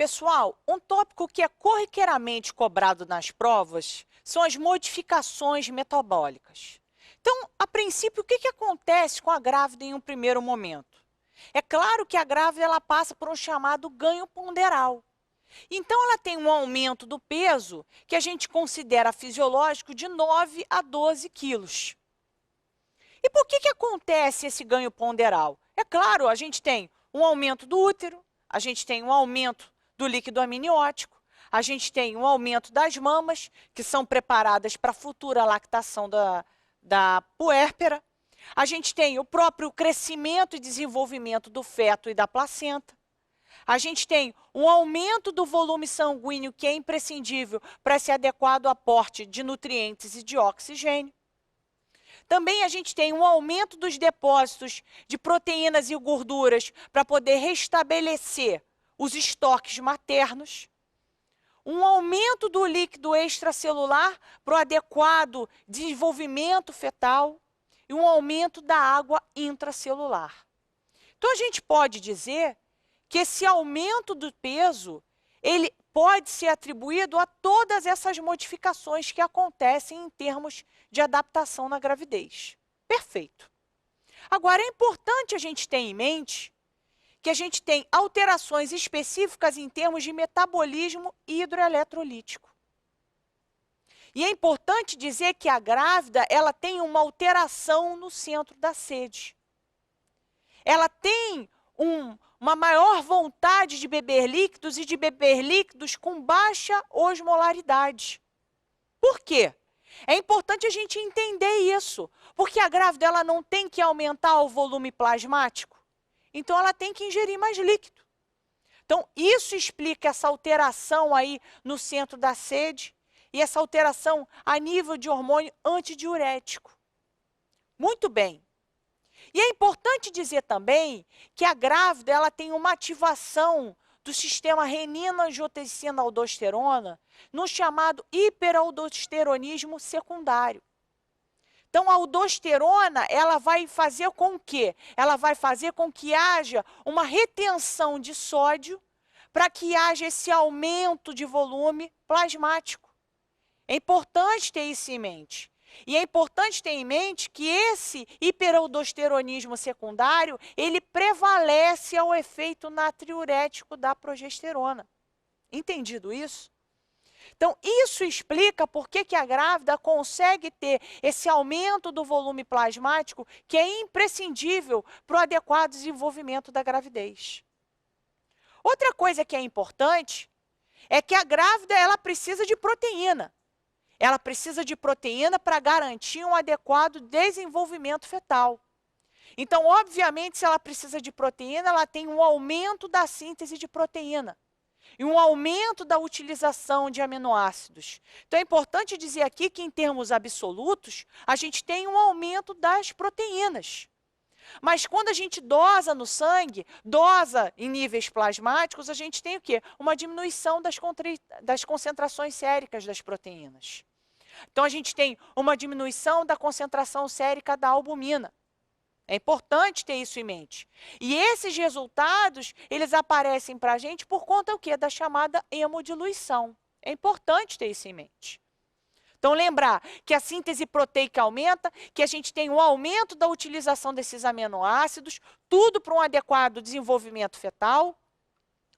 Pessoal, um tópico que é corriqueiramente cobrado nas provas são as modificações metabólicas. Então, a princípio, o que acontece com a grávida em um primeiro momento? É claro que a grávida ela passa por um chamado ganho ponderal. Então, ela tem um aumento do peso que a gente considera fisiológico de 9 a 12 quilos. E por que acontece esse ganho ponderal? É claro, a gente tem um aumento do útero, a gente tem um aumento do líquido amniótico, a gente tem um aumento das mamas, que são preparadas para a futura lactação da puérpera, a gente tem o próprio crescimento e desenvolvimento do feto e da placenta, a gente tem um aumento do volume sanguíneo que é imprescindível para esse adequado aporte de nutrientes e de oxigênio. Também a gente tem um aumento dos depósitos de proteínas e gorduras para poder restabelecer os estoques maternos. Um aumento do líquido extracelular para o adequado desenvolvimento fetal e um aumento da água intracelular. Então, a gente pode dizer que esse aumento do peso, ele pode ser atribuído a todas essas modificações que acontecem em termos de adaptação na gravidez. Perfeito. Agora, é importante a gente ter em mente que a gente tem alterações específicas em termos de metabolismo hidroeletrolítico. E é importante dizer que a grávida, ela tem uma alteração no centro da sede. Ela tem uma maior vontade de beber líquidos e de beber líquidos com baixa osmolaridade. Por quê? É importante a gente entender isso, porque a grávida ela não tem que aumentar o volume plasmático, então ela tem que ingerir mais líquido. Então, isso explica essa alteração aí no centro da sede e essa alteração a nível de hormônio antidiurético. Muito bem. E é importante dizer também que a grávida ela tem uma ativação do sistema renina-angiotensina-aldosterona no chamado hiperaldosteronismo secundário. Então, a aldosterona ela vai fazer com que? Ela vai fazer com que haja uma retenção de sódio para que haja esse aumento de volume plasmático. É importante ter isso em mente. E é importante ter em mente que esse hiperaldosteronismo secundário, ele prevalece ao efeito natriurético da progesterona. Entendido isso? Então, isso explica por que a grávida consegue ter esse aumento do volume plasmático que é imprescindível para o adequado desenvolvimento da gravidez. Outra coisa que é importante é que a grávida ela precisa de proteína. Ela precisa de proteína para garantir um adequado desenvolvimento fetal. Então, obviamente, se ela precisa de proteína, ela tem um aumento da síntese de proteína e um aumento da utilização de aminoácidos. Então, é importante dizer aqui que, em termos absolutos, a gente tem um aumento das proteínas. Mas quando a gente dosa no sangue, dosa em níveis plasmáticos, a gente tem o quê? Uma diminuição das concentrações séricas das proteínas. Então, a gente tem uma diminuição da concentração sérica da albumina. É importante ter isso em mente. E esses resultados, eles aparecem para a gente por conta do quê? Da chamada hemodiluição. É importante ter isso em mente. Então, lembrar que a síntese proteica aumenta, que a gente tem um aumento da utilização desses aminoácidos, tudo para um adequado desenvolvimento fetal,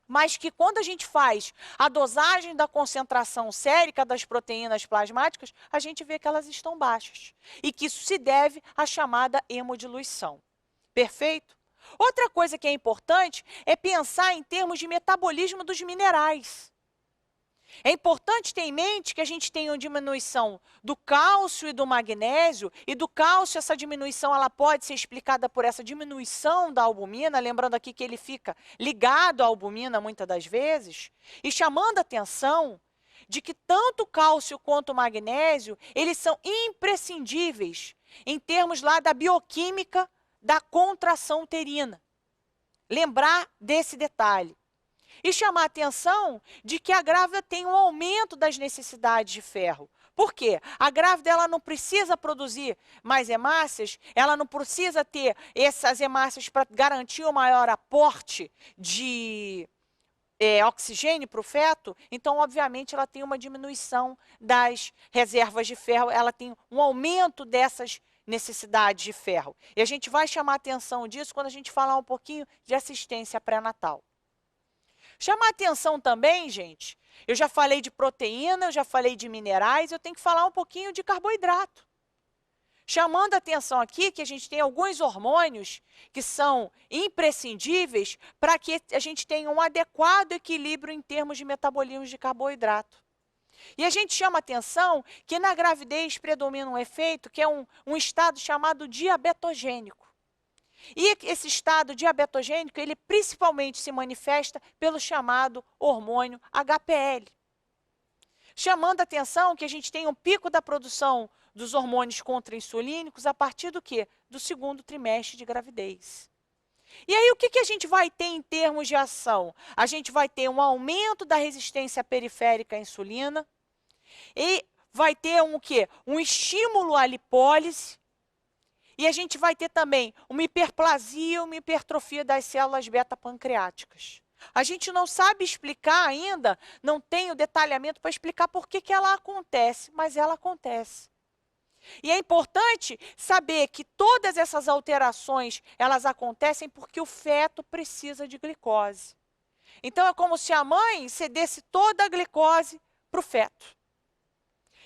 mas que quando a gente faz a dosagem da concentração sérica das proteínas plasmáticas, a gente vê que elas estão baixas. E que isso se deve à chamada hemodiluição. Perfeito? Outra coisa que é importante é pensar em termos de metabolismo dos minerais. É importante ter em mente que a gente tem uma diminuição do cálcio e do magnésio, e do cálcio essa diminuição ela pode ser explicada por essa diminuição da albumina, lembrando aqui que ele fica ligado à albumina muitas das vezes, e chamando a atenção de que tanto o cálcio quanto o magnésio, eles são imprescindíveis em termos lá da bioquímica da contração uterina. Lembrar desse detalhe. E chamar a atenção de que a grávida tem um aumento das necessidades de ferro. Por quê? A grávida ela não precisa produzir mais hemácias, ela não precisa ter essas hemácias para garantir o maior aporte de oxigênio para o feto, então, obviamente, ela tem uma diminuição das reservas de ferro, ela tem um aumento dessas necessidades de ferro. E a gente vai chamar atenção disso quando a gente falar um pouquinho de assistência pré-natal. Chamar atenção também, gente, eu já falei de proteína, eu já falei de minerais, eu tenho que falar um pouquinho de carboidrato. Chamando a atenção aqui que a gente tem alguns hormônios que são imprescindíveis para que a gente tenha um adequado equilíbrio em termos de metabolismo de carboidrato. E a gente chama atenção que na gravidez predomina um efeito que é um estado chamado diabetogênico. E esse estado diabetogênico, ele principalmente se manifesta pelo chamado hormônio HPL. Chamando a atenção que a gente tem um pico da produção dos hormônios contra-insulínicos a partir do quê? Do segundo trimestre de gravidez. E aí, o que a gente vai ter em termos de ação? A gente vai ter um aumento da resistência periférica à insulina e vai ter um quê? Um estímulo à lipólise. E a gente vai ter também uma hiperplasia, uma hipertrofia das células beta-pancreáticas. A gente não sabe explicar ainda, não tem o detalhamento para explicar por que ela acontece, mas ela acontece. E é importante saber que todas essas alterações, elas acontecem porque o feto precisa de glicose. Então, é como se a mãe cedesse toda a glicose para o feto.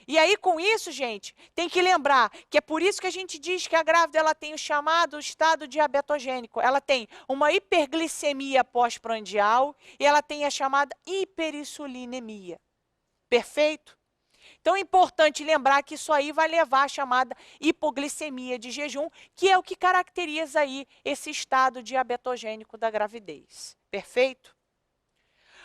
E aí, com isso, gente, tem que lembrar que é por isso que a gente diz que a grávida ela tem o chamado estado diabetogênico. Ela tem uma hiperglicemia pós-prandial e ela tem a chamada hiperinsulinemia. Perfeito? Então, é importante lembrar que isso aí vai levar à chamada hipoglicemia de jejum, que é o que caracteriza aí esse estado diabetogênico da gravidez. Perfeito?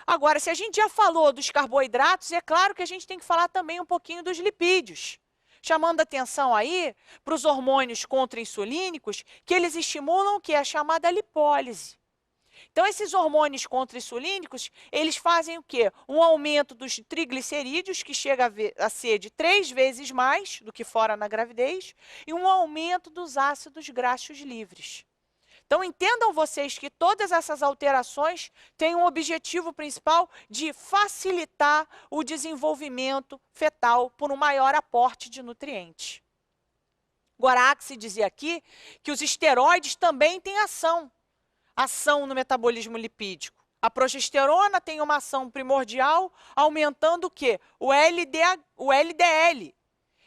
Agora, se a gente já falou dos carboidratos, é claro que a gente tem que falar também um pouquinho dos lipídios. Chamando atenção aí para os hormônios contra-insulínicos, que eles estimulam o que é a chamada lipólise. Então, esses hormônios contra-insulínicos, eles fazem o quê? Um aumento dos triglicerídeos, que chega a ser de 3 vezes mais do que fora na gravidez, e um aumento dos ácidos graxos livres. Então, entendam vocês que todas essas alterações têm um objetivo principal de facilitar o desenvolvimento fetal por um maior aporte de nutrientes. Gorax dizia aqui que os esteroides também têm ação no metabolismo lipídico. A progesterona tem uma ação primordial, aumentando o quê? O LDL.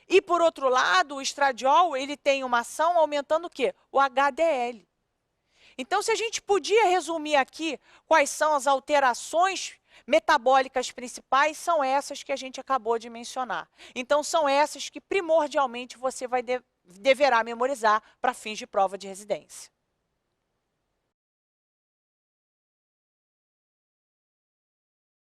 E, por outro lado, o estradiol ele tem uma ação aumentando o quê? O HDL. Então, se a gente podia resumir aqui quais são as alterações metabólicas principais, são essas que a gente acabou de mencionar. Então, são essas que primordialmente você deverá memorizar para fins de prova de residência.